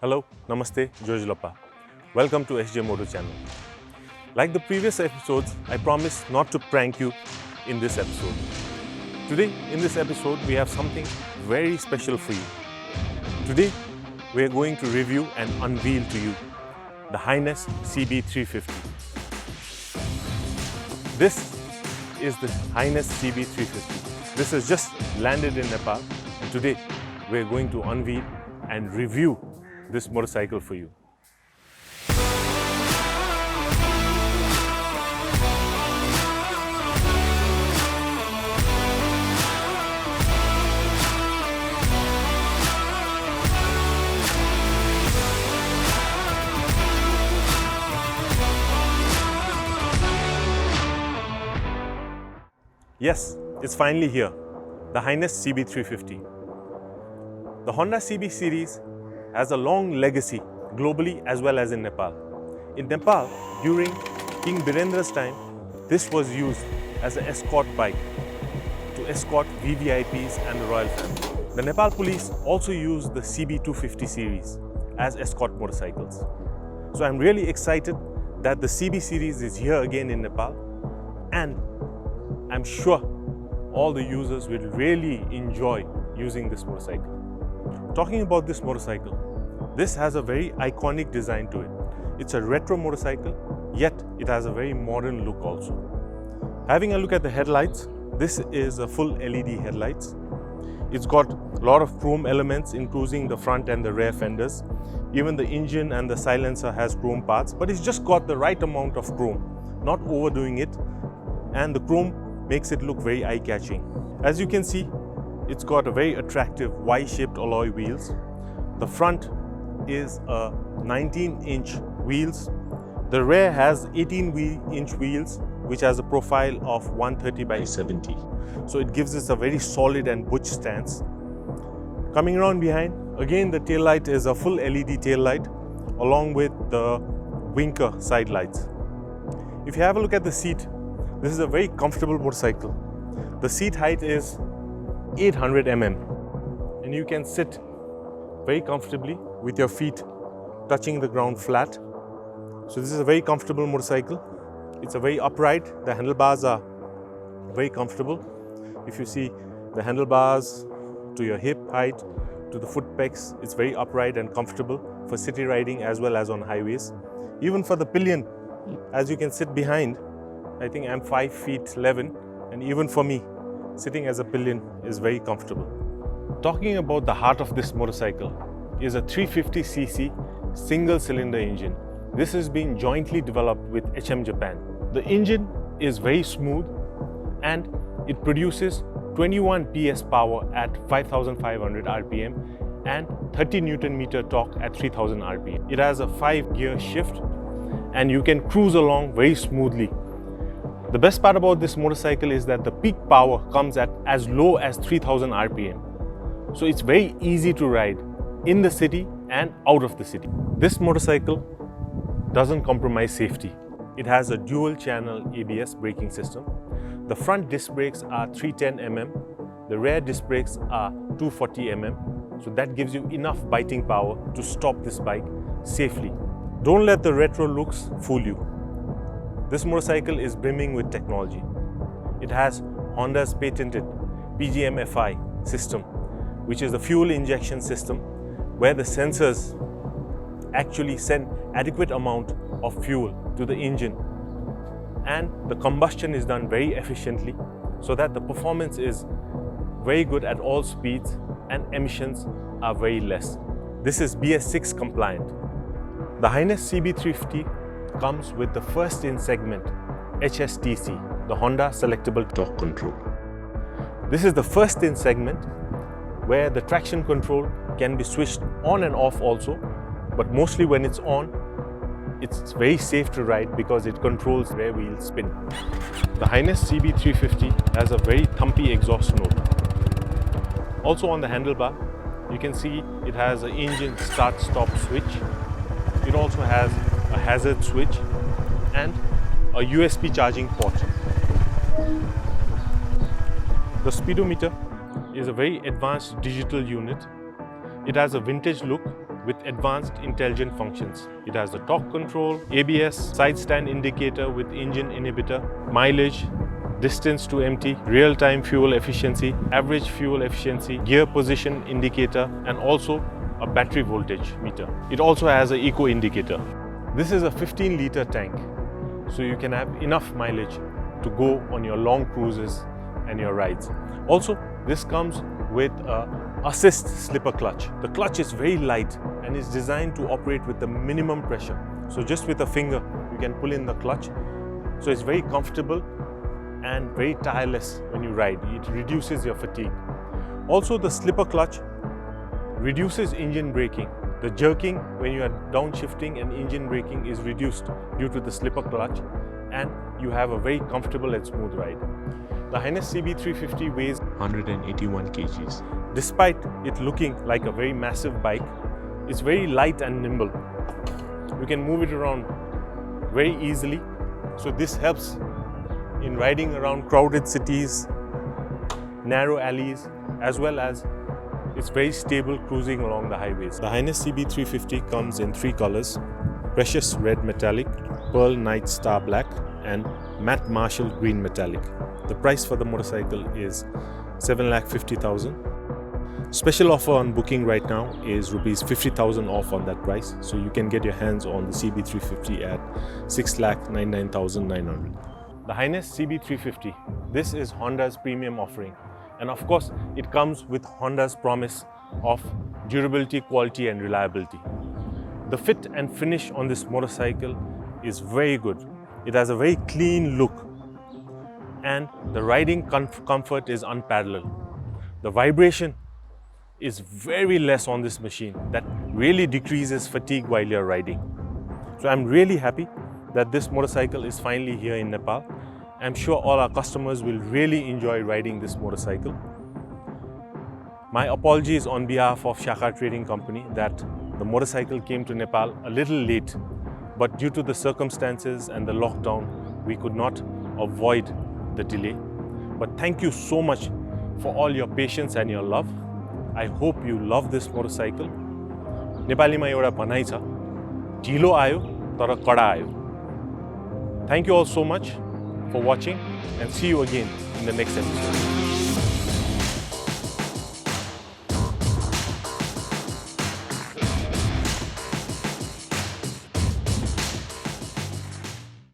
Hello, Namaste, George Lapa. Welcome to SJ Moto channel. Like the previous episodes, I promise not to prank you in this episode. Today, in this episode, we have something very special for you. Today, we are going to review and unveil to you the Highness CB350. This is the Highness CB350. This has just landed in Nepal, and today we are going to unveil and review this motorcycle for you. Yes, it's finally here, the Highness CB350. The Honda CB series has a long legacy globally as well as in Nepal. In Nepal, during King Birendra's time, this was used as an escort bike to escort VVIPs and the royal family. The Nepal police also used the CB250 series as escort motorcycles. So I'm really excited that the CB series is here again in Nepal, and I'm sure all the users will really enjoy using this motorcycle. Talking about this motorcycle, this has a very iconic design to it. It's a retro motorcycle, yet it has a very modern look also. Having a look at the headlights, this is a full LED headlights. It's got a lot of chrome elements, including the front and the rear fenders. Even the engine and the silencer has chrome parts, but it's just got the right amount of chrome, not overdoing it. And the chrome makes it look very eye-catching. As you can see, it's got a very attractive Y-shaped alloy wheels. The front is a 19-inch wheels. The rear has 18-inch wheels, which has a profile of 130 by 70. So it gives us a very solid and butch stance. Coming around behind, again the tail light is a full LED tail light along with the winker side lights. If you have a look at the seat, this is a very comfortable motorcycle. The seat height is 800 mm and you can sit very comfortably with your feet touching the ground flat. So this is a very comfortable motorcycle. It's a very upright. The handlebars are very comfortable. If you see the handlebars to your hip height, to the foot pegs, it's very upright and comfortable for city riding as well as on highways. Even for the pillion, as you can sit behind, I think I'm 5 feet 11, and even for me, sitting as a pillion is very comfortable. Talking about the heart of this motorcycle is a 350cc single-cylinder engine. This is being jointly developed with HM Japan. The engine is very smooth and it produces 21 PS power at 5,500 RPM and 30 Newton-meter torque at 3,000 RPM. It has a 5-gear shift and you can cruise along very smoothly. The best part about this motorcycle is that the peak power comes at as low as 3000 RPM. So it's very easy to ride in the city and out of the city. This motorcycle doesn't compromise safety. It has a dual channel ABS braking system. The front disc brakes are 310 mm. The rear disc brakes are 240 mm. So that gives you enough biting power to stop this bike safely. Don't let the retro looks fool you. This motorcycle is brimming with technology. It has Honda's patented PGM-FI system, which is a fuel injection system where the sensors actually send adequate amount of fuel to the engine, and the combustion is done very efficiently so that the performance is very good at all speeds and emissions are very less. This is BS6 compliant. The Highness CB350 comes with the first in segment HSTC, the Honda Selectable Torque Control. This is the first in segment where the traction control can be switched on and off also, but mostly when it's on, it's very safe to ride because it controls rear wheel spin. The Highness CB350 has a very thumpy exhaust note. Also on the handlebar, you can see it has an engine start-stop switch. It also has a hazard switch and a USB charging port. The speedometer is a very advanced digital unit. It has a vintage look with advanced intelligent functions. It has the torque control, ABS, side stand indicator with engine inhibitor, mileage, distance to empty, real-time fuel efficiency, average fuel efficiency, gear position indicator, and also a battery voltage meter. It also has an eco indicator. This is a 15-liter tank, so you can have enough mileage to go on your long cruises and your rides. Also, this comes with a assist slipper clutch. The clutch is very light and is designed to operate with the minimum pressure. So just with a finger, you can pull in the clutch. So it's very comfortable and very tireless when you ride. It reduces your fatigue. Also, the slipper clutch reduces engine braking. The jerking when you are downshifting and engine braking is reduced due to the slipper clutch, and you have a very comfortable and smooth ride. The Highness CB350 weighs 181 kgs. Despite it looking like a very massive bike, it's very light and nimble. You can move it around very easily. So this helps in riding around crowded cities, narrow alleys, as well as it's very stable cruising along the highways. The Highness CB350 comes in 3 colors: Precious Red Metallic, Pearl Night Star Black, and Matte Marshall Green Metallic. The price for the motorcycle is 7,50,000. Special offer on booking right now is rupees 50,000 off on that price. So you can get your hands on the CB350 at 6,99,900. The Highness CB350. This is Honda's premium offering. And of course, it comes with Honda's promise of durability, quality and reliability. The fit and finish on this motorcycle is very good. It has a very clean look and the riding comfort is unparalleled. The vibration is very less on this machine. That really decreases fatigue while you're riding. So I'm really happy that this motorcycle is finally here in Nepal. I'm sure all our customers will really enjoy riding this motorcycle. My apologies on behalf of Shakha Trading Company that the motorcycle came to Nepal a little late, but due to the circumstances and the lockdown, we could not avoid the delay. But thank you so much for all your patience and your love. I hope you love this motorcycle. नेपालीमा एउटा भनाइ छ, ढिलो आयो तर कडा आयो. Thank you all so much for watching and see you again in the next episode.